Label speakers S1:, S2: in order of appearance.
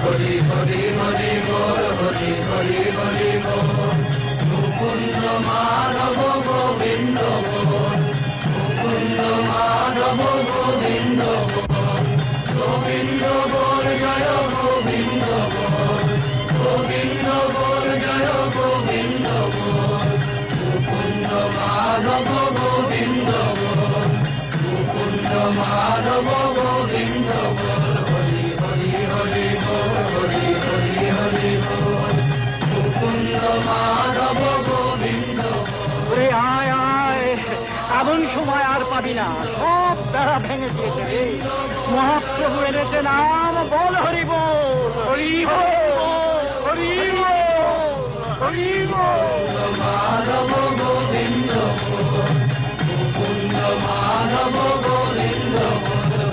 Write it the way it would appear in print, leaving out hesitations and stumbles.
S1: হরি হরি হরি বল, হরি হরি হরি বল। মুকুন্দ মাধব গোবিন্দ বল, মুকুন্দ মাধব গোবিন্দ বল। গোবিন্দ বল জয় গোবিন্দ বল, গোবিন্দ বল জয় গোবিন্দ বল। মুকুন্দ মাধব গোবিন্দ বল, মুকুন্দ মাধব গোবিন্দ বল। হরি হরি হরি বল, হরি হরি হরি বল। মুকুন্দ মাধব গোবিন্দ বল।
S2: আয় আয়, এমন সময় আর পাবি না, সব বেড়া ভেঙে দিয়েছে রে। মহাপ্রভু এনেছে নাম, বল হরি বল, হরি বল, হরি বল, হরি বল।
S1: মাধব গোবিন্দ বল, মুকুন্দ মাধব